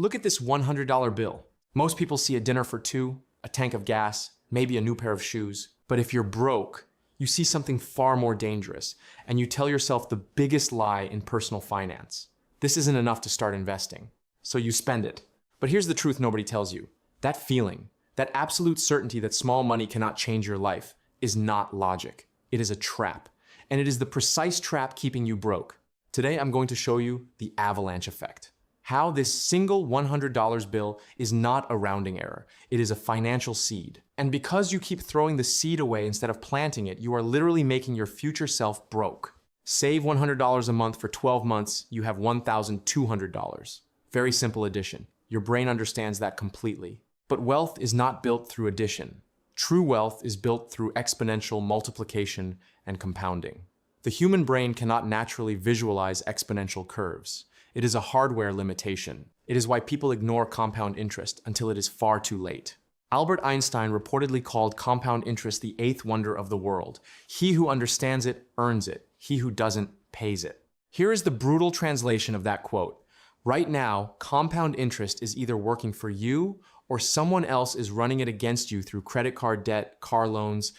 Look at this $100 bill. Most people see a dinner for two, a tank of gas, maybe a new pair of shoes. But if you're broke, you see something far more dangerous, and you tell yourself the biggest lie in personal finance. This isn't enough to start investing. So you spend it. But here's the truth nobody tells you. That feeling, that absolute certainty that small money cannot change your life, is not logic. It is a trap. And it is the precise trap keeping you broke. Today, I'm going to show you the avalanche effect. How this single $100 bill is not a rounding error. It is a financial seed. And because you keep throwing the seed away instead of planting it, you are literally making your future self broke. Save $100 a month for 12 months, you have $1,200. Very simple addition. Your brain understands that completely. But wealth is not built through addition. True wealth is built through exponential multiplication and compounding. The human brain cannot naturally visualize exponential curves. It is a hardware limitation. It is why people ignore compound interest until it is far too late. Albert Einstein reportedly called compound interest the eighth wonder of the world. He who understands it earns it. He who doesn't pays it. Here is the brutal translation of that quote. Right now, compound interest is either working for you or someone else is running it against you through credit card debt, car loans,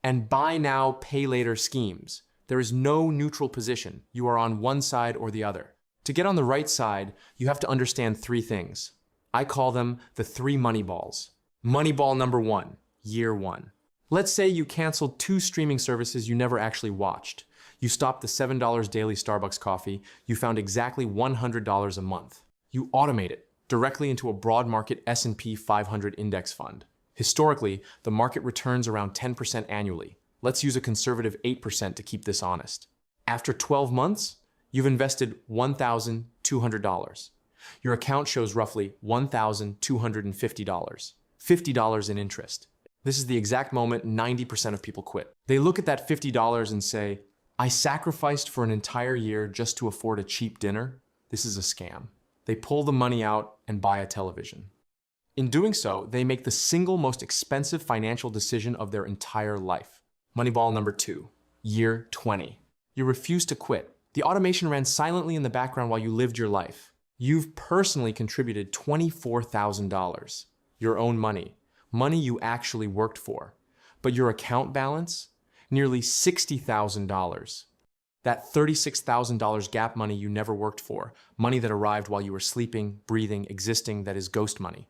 and buy now, pay later schemes. There is no neutral position. You are on one side or the other. To get on the right side, you have to understand three things. I call them the three money balls. Money ball number one, year one. Let's say you canceled 2 streaming services you never actually watched. You stopped the $7 daily Starbucks coffee. You found exactly $100 a month. You automate it directly into a broad market S&P 500 index fund. Historically, the market returns around 10% annually. Let's use a conservative 8% to keep this honest. After 12 months, you've invested $1,200. Your account shows roughly $1,250, $50 in interest. This is the exact moment 90% of people quit. They look at that $50 and say, I sacrificed for an entire year just to afford a cheap dinner. This is a scam. They pull the money out and buy a television. In doing so, they make the single most expensive financial decision of their entire life. Moneyball number 2, year 20. You refuse to quit. The automation ran silently in the background while you lived your life. You've personally contributed $24,000, your own money, money you actually worked for. But your account balance? Nearly $60,000. That $36,000 gap money you never worked for, money that arrived while you were sleeping, breathing, existing, that is ghost money.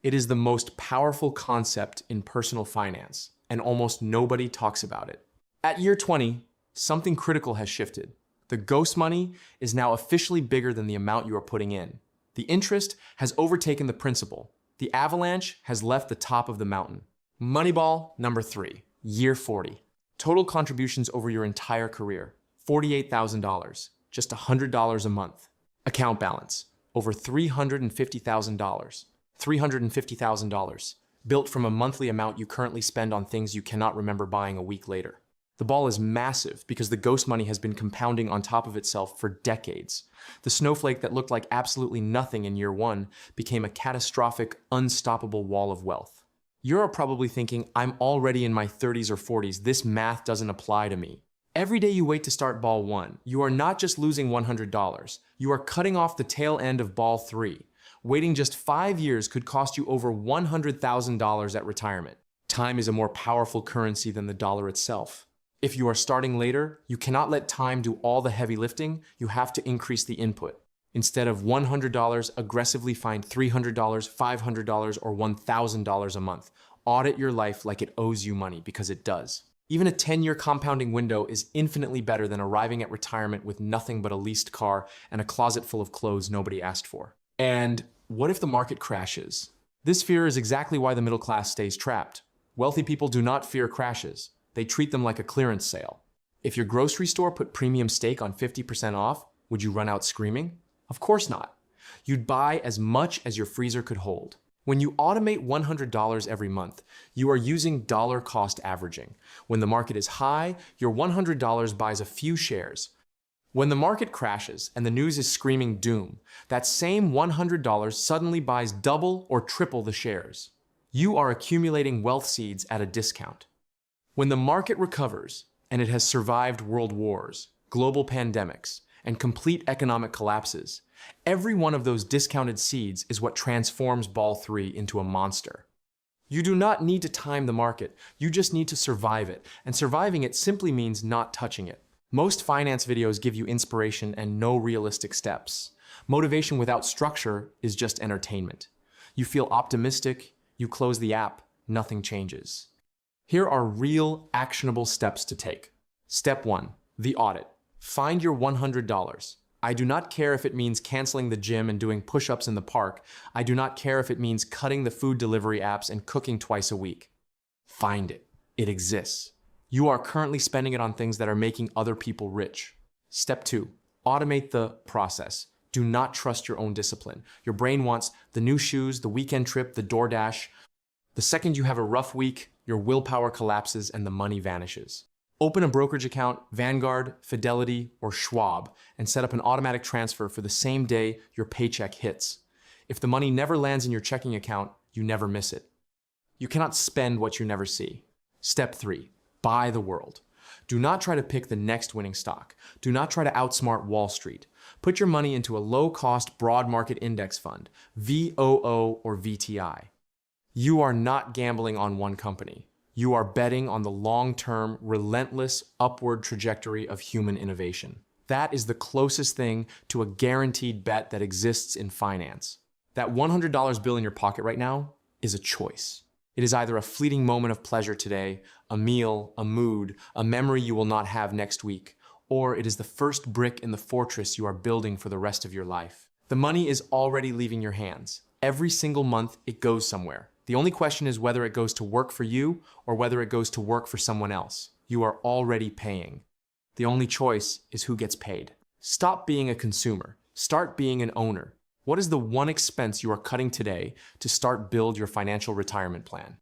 It is the most powerful concept in personal finance, and almost nobody talks about it. At year 20, something critical has shifted. The ghost money is now officially bigger than the amount you are putting in. The interest has overtaken the principal. The avalanche has left the top of the mountain. Moneyball number 3, year 40. Total contributions over your entire career, $48,000, just $100 a month. Account balance, over $350,000. $350,000, built from a monthly amount you currently spend on things you cannot remember buying a week later. The ball is massive because the ghost money has been compounding on top of itself for decades. The snowflake that looked like absolutely nothing in year 1 became a catastrophic, unstoppable wall of wealth. You're probably thinking, I'm already in my 30s or 40s, this math doesn't apply to me. Every day you wait to start ball 1, you are not just losing $100, you are cutting off the tail end of ball 3. Waiting just 5 years could cost you over $100,000 at retirement. Time is a more powerful currency than the dollar itself. If you are starting later, you cannot let time do all the heavy lifting, you have to increase the input. Instead of $100, aggressively find $300, $500, or $1,000 a month. Audit your life like it owes you money, because it does. Even a 10-year compounding window is infinitely better than arriving at retirement with nothing but a leased car and a closet full of clothes nobody asked for. And what if the market crashes? This fear is exactly why the middle class stays trapped. Wealthy people do not fear crashes. They treat them like a clearance sale. If your grocery store put premium steak on 50% off, would you run out screaming? Of course not. You'd buy as much as your freezer could hold. When you automate $100 every month, you are using dollar cost averaging. When the market is high, your $100 buys a few shares. When the market crashes and the news is screaming doom, that same $100 suddenly buys double or triple the shares. You are accumulating wealth seeds at a discount. When the market recovers, and it has survived world wars, global pandemics, and complete economic collapses, Every one of those discounted seeds is what transforms ball 3 into a monster. You do not need to time the market, you just need to survive it, and surviving it simply means not touching it. Most finance videos give you inspiration and no realistic steps. Motivation without structure is just entertainment. You feel optimistic, you close the app, nothing changes. Here are real, actionable steps to take. Step 1. The audit. Find your $100. I do not care if it means canceling the gym and doing push-ups in the park. I do not care if it means cutting the food delivery apps and cooking twice a week. Find it. It exists. You are currently spending it on things that are making other people rich. Step 2. Automate the process. Do not trust your own discipline. Your brain wants the new shoes, the weekend trip, the DoorDash. The second you have a rough week, your willpower collapses and the money vanishes. Open a brokerage account, Vanguard, Fidelity, or Schwab, and set up an automatic transfer for the same day your paycheck hits. If the money never lands in your checking account, you never miss it. You cannot spend what you never see. Step 3. Buy the world. Do not try to pick the next winning stock. Do not try to outsmart Wall Street. Put your money into a low-cost broad market index fund, VOO or VTI. You are not gambling on one company. You are betting on the long-term, relentless, upward trajectory of human innovation. That is the closest thing to a guaranteed bet that exists in finance. That $100 bill in your pocket right now is a choice. It is either a fleeting moment of pleasure today, a meal, a mood, a memory you will not have next week, or it is the first brick in the fortress you are building for the rest of your life. The money is already leaving your hands. Every single month, it goes somewhere. The only question is whether it goes to work for you or whether it goes to work for someone else. You are already paying. The only choice is who gets paid. Stop being a consumer. Start being an owner. What is the one expense you are cutting today to start build your financial retirement plan?